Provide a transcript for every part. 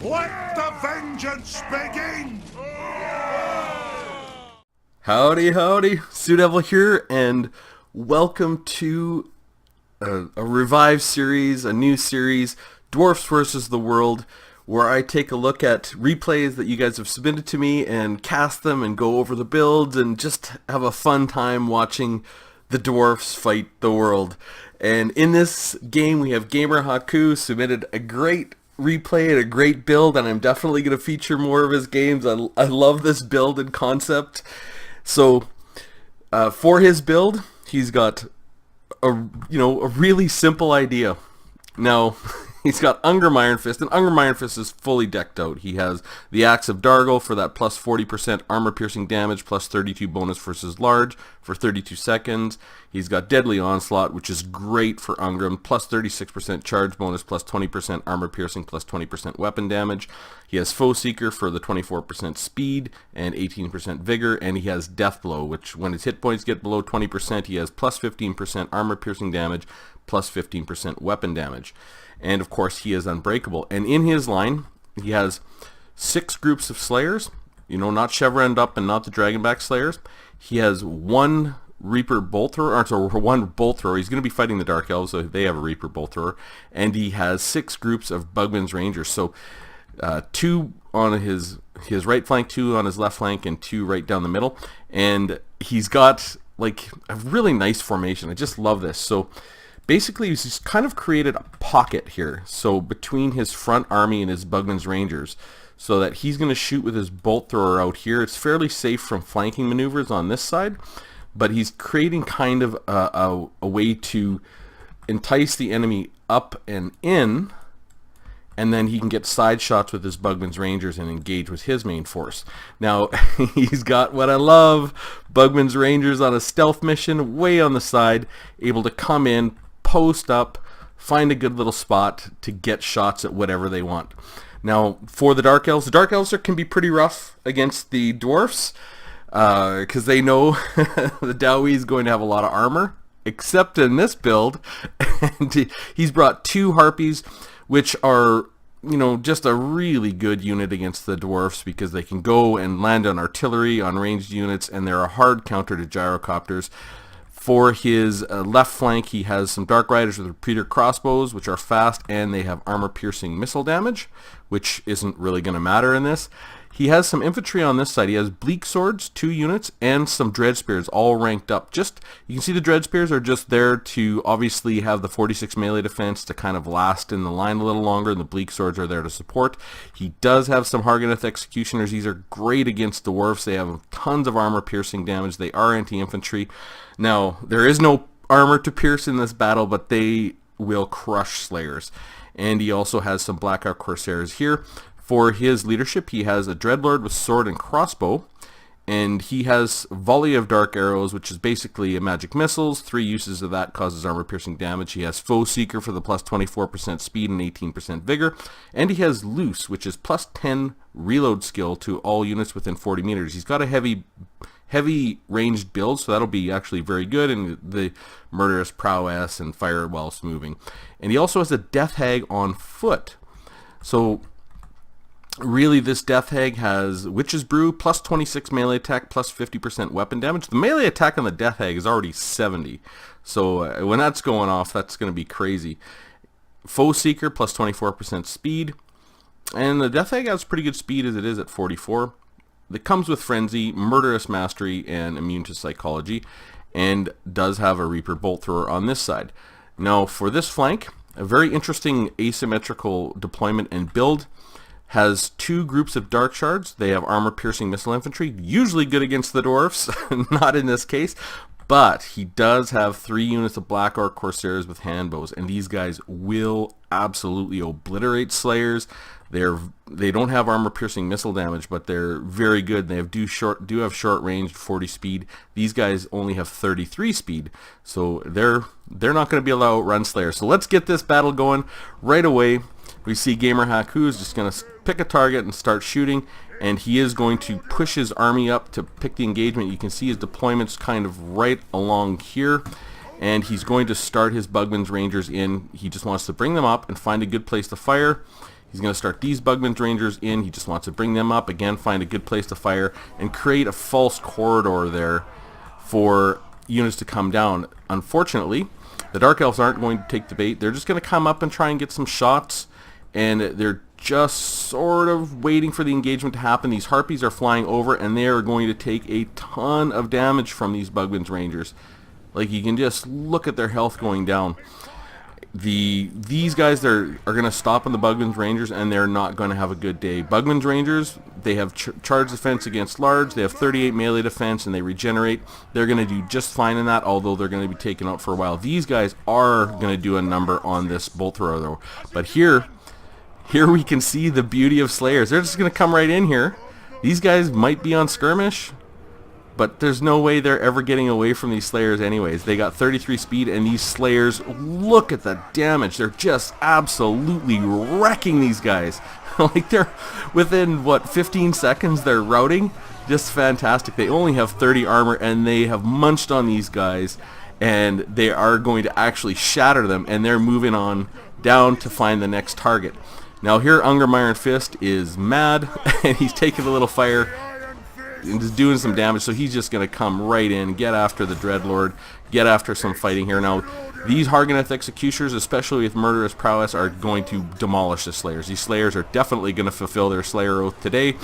Let the vengeance begin! Howdy, howdy, Sue Devil here, and welcome to a revived series, a new series, Dwarfs versus the World, where I take a look at replays that you guys have submitted to me and cast them and go over the builds and just have a fun time watching the Dwarfs fight the world. And in this game, we have Gamer Haku submitted a great replay and a great build, and I'm definitely going to feature more of his games. I love this build and concept. So for his build, he's got a really simple idea. Now, he's Ungrim Iron Fist, and Ungrim Iron Fist is fully decked out. He has the Axe of Dargle for that plus 40% armor piercing damage, plus 32 bonus versus large for 32 seconds. He's got Deadly Onslaught, which is great for Ungrim, plus 36% charge bonus, plus 20% armor piercing, plus 20% weapon damage. He has Foe Seeker for the 24% speed and 18% vigor, and he has Death Blow, which when his hit points get below 20%, he has plus 15% armor piercing damage, plus 15% weapon damage. And of course, he is unbreakable. And in his line, he has 6 groups of Slayers, not Chevron up and not the Dragonback Slayers. He has 1 Reaper Bolt Thrower, or 1 Bolt Thrower. He's going to be fighting the Dark Elves, so they have a Reaper Bolt Thrower. And he has 6 groups of Bugman's Rangers. So 2 on his right flank, 2 on his left flank, and 2 right down the middle. And he's got like a really nice formation. I just love this. So basically, he's just kind of created a pocket here, so between his front army and his Bugman's Rangers, so that he's going to shoot with his Bolt Thrower out here. It's fairly safe from flanking maneuvers on this side, but he's creating kind of a way to entice the enemy up and in, and then he can get side shots with his Bugman's Rangers and engage with his main force. Now, he's got what I love, Bugman's Rangers on a stealth mission, way on the side, able to come in, post up, find a good little spot to get shots at whatever they want. Now, for the Dark Elves can be pretty rough against the Dwarfs, because they know the Dowie is going to have a lot of armor, except in this build. And he's brought 2 Harpies, which are just a really good unit against the Dwarfs, because they can go and land on artillery, on ranged units, and they're a hard counter to gyrocopters. For his left flank, he has some Dark Riders with repeater crossbows, which are fast, and they have armor-piercing missile damage, which isn't really going to matter in this. He has some infantry on this side. He has Bleak Swords, 2 units, and some Dread Spears, all ranked up. You can see the Dread Spears are just there to obviously have the 46 melee defense to kind of last in the line a little longer, and the Bleak Swords are there to support. He does have some Harganeth Executioners. These are great against the Dwarfs. They have tons of armor-piercing damage. They are anti-infantry. Now, there is no armor to pierce in this battle, but they will crush Slayers. And he also has some Blackout Corsairs here. For his leadership, he has a Dreadlord with sword and crossbow, and he has Volley of Dark Arrows, which is basically a magic missiles. 3 uses of that causes armor-piercing damage. He has Foe Seeker for the plus 24% speed and 18% vigor, and he has Loose, which is plus 10 reload skill to all units within 40 meters. He's got a heavy ranged build, so that'll be actually very good, and the Murderous Prowess and Fire whilst moving. And he also has a Death Hag on foot. So really, this Death Hag has Witch's Brew, plus 26 melee attack, plus 50% weapon damage. The melee attack on the Death Hag is already 70. So when that's going off, that's going to be crazy. Foe Seeker, plus 24% speed. And the Death Hag has pretty good speed as it is at 44. It comes with Frenzy, Murderous Mastery, and Immune to Psychology, and does have a Reaper Bolt Thrower on this side. Now, for this flank, a very interesting asymmetrical deployment and build. Has 2 groups of Dark Shards. They have armor-piercing missile infantry, usually good against the Dwarfs, not in this case, but he does have 3 units of Black Orc Corsairs with handbows, and these guys will absolutely obliterate Slayers. They don't have armor-piercing missile damage, but they're very good. They do have short-ranged 40 speed. These guys only have 33 speed, so they're not going to be able to outrun Slayers. So let's get this battle going right away. We see Gamer Haku is just going to pick a target and start shooting, and he is going to push his army up to pick the engagement. You can see his deployments kind of right along here, and he's going to start his Bugman's Rangers in. He just wants to bring them up and find a good place to fire. He's going to start these Bugman's Rangers in. He just wants to bring them up. Again, find a good place to fire and create a false corridor there for units to come down. Unfortunately, the Dark Elves aren't going to take the bait. They're just going to come up and try and get some shots, and they're just sort of waiting for the engagement to happen. These Harpies are flying over, and they are going to take a ton of damage from these Bugman's Rangers. Like, you can just look at their health going down. These guys are going to stop on the Bugman's Rangers, and they're not going to have a good day. Bugman's Rangers, they have charge defense against large. They have 38 melee defense, and they regenerate. They're going to do just fine in that, although they're going to be taken out for a while. These guys are going to do a number on this bolt thrower, though. But here we can see the beauty of Slayers. They're just going to come right in here. These guys might be on skirmish, but there's no way they're ever getting away from these Slayers anyways. They got 33 speed, and these Slayers, look at the damage. They're just absolutely wrecking these guys. Like, they're within, 15 seconds they're routing. Just fantastic. They only have 30 armor, and they have munched on these guys, and they are going to actually shatter them, and they're moving on down to find the next target. Now here, Ungrim Iron Fist is mad, and he's taking a little fire and just doing some damage, so he's just going to come right in, get after the Dreadlord, get after some fighting here. Now, these Hargoneth Executioners, especially with Murderous Prowess, are going to demolish the Slayers. These Slayers are definitely going to fulfill their Slayer Oath today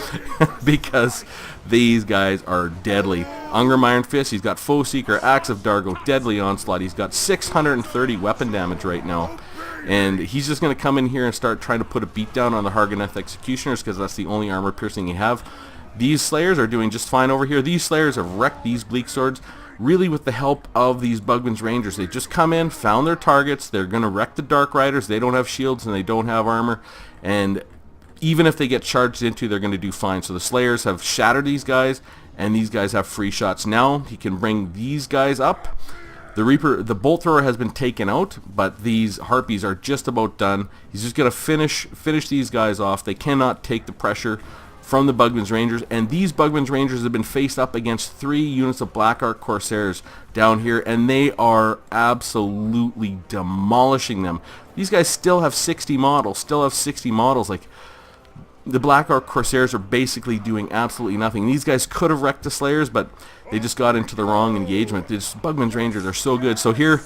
because these guys are deadly. Ungrim Iron Fist, he's got Foe Seeker, Axe of Dargo, Deadly Onslaught. He's got 630 weapon damage right now. And he's just going to come in here and start trying to put a beat down on the Hargoneth Executioners because that's the only armor piercing you have. These Slayers are doing just fine over here. These Slayers have wrecked these Bleak Swords really with the help of these Bugman's Rangers. They just come in, found their targets. They're going to wreck the Dark Riders. They don't have shields and they don't have armor. And even if they get charged into, they're going to do fine. So the Slayers have shattered these guys, and these guys have free shots. Now he can bring these guys up. The Reaper, the Bolt Thrower has been taken out, but these Harpies are just about done. He's just going to finish these guys off. They cannot take the pressure from the Bugman's Rangers, and these Bugman's Rangers have been faced up against 3 units of Black Ark Corsairs down here, and they are absolutely demolishing them. These guys still have 60 models, like, the Black Ark Corsairs are basically doing absolutely nothing. These guys could have wrecked the Slayers, but they just got into the wrong engagement. These Bugman's Rangers are so good. So here,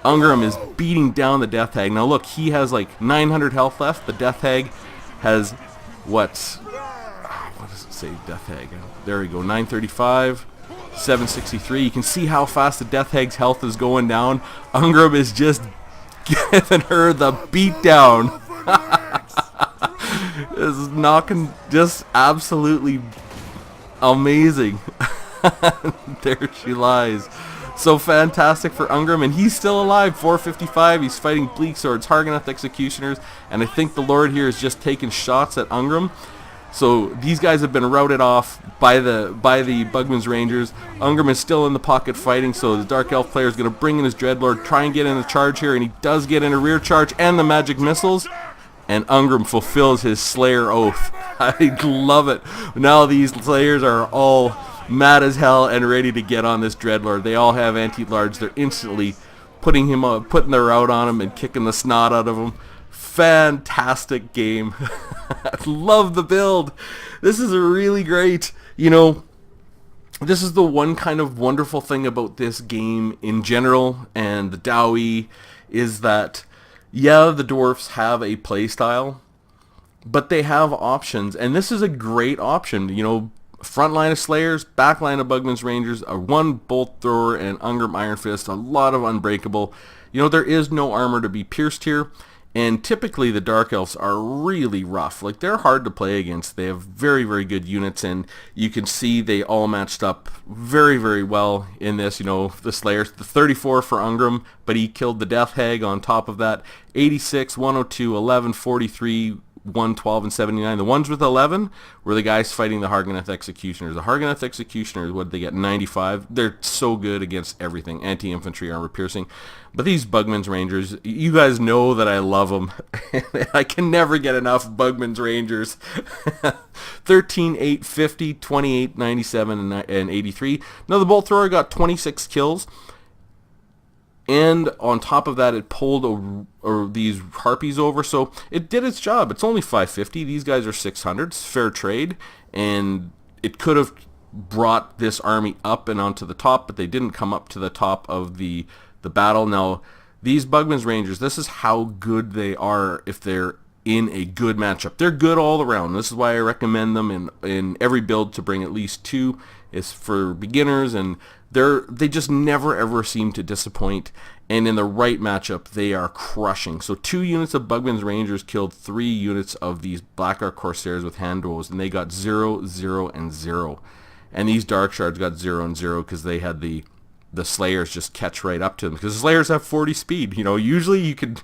Ungrim is beating down the Death Hag. Now look, he has like 900 health left. The Death Hag has, what does it say, Death Hag? There we go, 935, 763. You can see how fast the Death Hag's health is going down. Ungrim is just giving her the beat down. Is knocking, just absolutely amazing. There she lies. So fantastic for Ungrim, and he's still alive. 455. He's fighting Bleak Swords, Hargoneth Executioners, and I think the Lord here is just taking shots at Ungrim. So these guys have been routed off by the Bugman's Rangers. Ungrim is still in the pocket fighting, so the Dark Elf player is going to bring in his Dreadlord, try and get in a charge here, and he does get in a rear charge and the magic missiles. And Ungrim fulfills his Slayer Oath. I love it. Now these Slayers are all mad as hell and ready to get on this Dreadlord. They all have anti-large. They're instantly putting their rout on him and kicking the snot out of him. Fantastic game. I love the build. This is really great. You know, this is the one kind of wonderful thing about this game in general, and the Dowie, is that yeah, the Dwarfs have a playstyle, but they have options, and this is a great option. You know, front line of Slayers, back line of Bugman's Rangers, a 1 Bolt Thrower, and Ungrim Iron Fist, a lot of Unbreakable. You know, there is no armor to be pierced here, and typically the Dark Elves are really rough. Like, they're hard to play against. They have very, very good units, and you can see they all matched up very, very well in this. You know, the Slayers, the 34 for Ungrim, but he killed the Death Hag on top of that. 86, 102, 11, 43, 112, and 79. The ones with 11 were the guys fighting the Hargoneth Executioners. The Hargoneth Executioners, what did they get? 95. They're so good against everything. Anti-infantry, armor piercing. But these Bugman's Rangers, you guys know that I love them. I can never get enough Bugman's Rangers. 13, 8, 50, 28, 97, and 83. Now the Bolt Thrower got 26 kills. And on top of that, it pulled these harpies over, so it did its job. It's only 550. These guys are 600. It's fair trade, and it could have brought this army up and onto the top, but they didn't come up to the top of the battle. Now, these Bugman's Rangers, this is how good they are if they're in a good matchup. They're good all around. This is why I recommend them in every build to bring at least 2. Is for beginners, and they just never ever seem to disappoint, and in the right matchup they are crushing. So 2 units of Bugman's Rangers killed 3 units of these Blackguard Corsairs with hand duels, and they got 0, 0, and 0. And these Dark Shards got 0 and 0 because they had the Slayers just catch right up to them, because the Slayers have 40 speed. Usually you could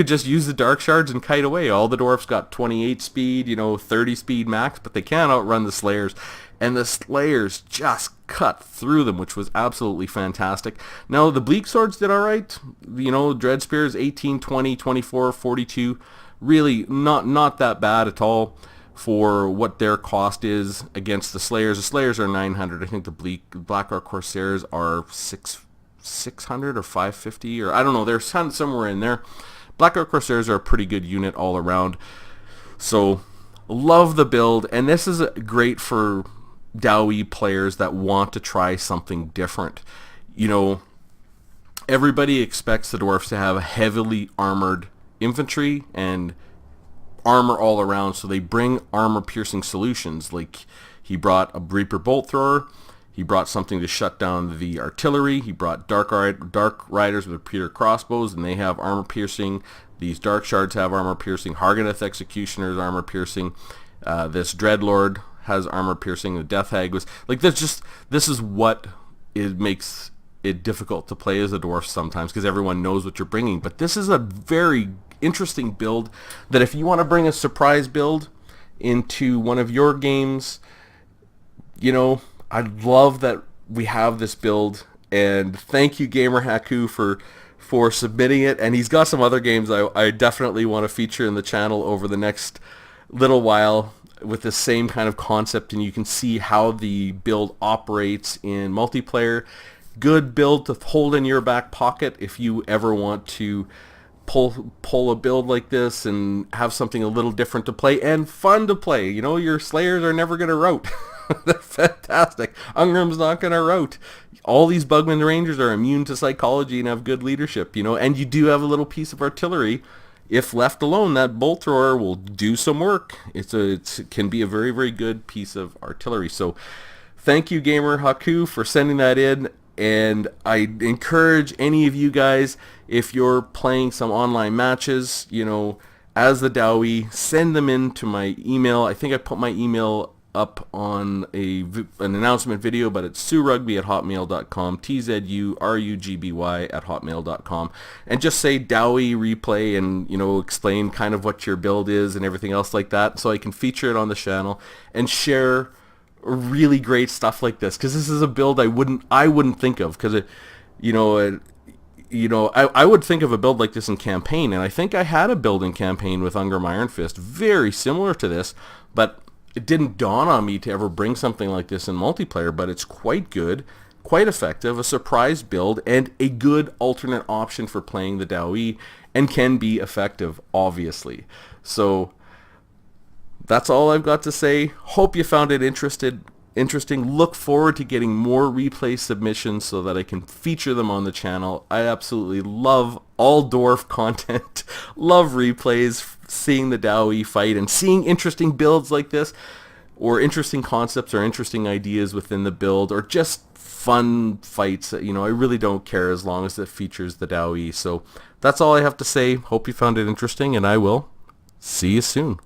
just use the Dark Shards and kite away. All the Dwarfs got 28 speed, 30 speed max, but they can't outrun the Slayers. And the Slayers just cut through them, which was absolutely fantastic. Now, the Bleak Swords did all right. Dread Spears, 18, 20, 24, 42. Really not that bad at all for what their cost is against the Slayers. The Slayers are 900. I think the Blackguard Corsairs are 600 or 550, or I don't know. They're somewhere in there. Blackguard Corsairs are a pretty good unit all around. So, love the build, and this is great for Dowie players that want to try something different. Everybody expects the Dwarfs to have heavily armored infantry and armor all around, so they bring armor-piercing solutions. Like, he brought a Reaper Bolt Thrower, he brought something to shut down the artillery, he brought Dark Riders with repeater crossbows, and they have armor-piercing. These Dark Shards have armor-piercing. Harganeth Executioners armor-piercing. This Dreadlord has armor-piercing. The Death Hag was... this is what makes it difficult to play as a Dwarf sometimes, because everyone knows what you're bringing. But this is a very interesting build that if you want to bring a surprise build into one of your games, I love that we have this build, and thank you Gamer Haku for submitting it. And he's got some other games I definitely want to feature in the channel over the next little while with the same kind of concept, and you can see how the build operates in multiplayer. Good build to hold in your back pocket if you ever want to pull a build like this and have something a little different to play and fun to play. Your Slayers are never going to rout. They're fantastic. Ungrim's not going to rout. All these Bugman Rangers are immune to psychology and have good leadership, and you do have a little piece of artillery. If left alone, that Bolt Thrower will do some work. It can be a very, very good piece of artillery. So thank you, Gamer Haku, for sending that in. And I encourage any of you guys, if you're playing some online matches, as the Dowie, send them in to my email. I think I put my email up on an announcement video, but it's surugby@hotmail.com, tzurugby@hotmail.com, and just say Dowie replay and explain kind of what your build is and everything else like that, so I can feature it on the channel and share really great stuff like this, because this is a build I wouldn't think of, because I would think of a build like this in campaign, and I think I had a build in campaign with Ungrim Iron Fist very similar to this, but it didn't dawn on me to ever bring something like this in multiplayer. But it's quite good, quite effective, a surprise build, and a good alternate option for playing the Dowie, and can be effective, obviously. So that's all I've got to say. Hope you found it interesting. Look forward to getting more replay submissions so that I can feature them on the channel. I absolutely love all Dwarf content. Love replays, seeing the Dowie fight and seeing interesting builds like this, or interesting concepts or interesting ideas within the build, or just fun fights. I really don't care as long as it features the Dowie. So that's all I have to say. Hope you found it interesting, and I will see you soon.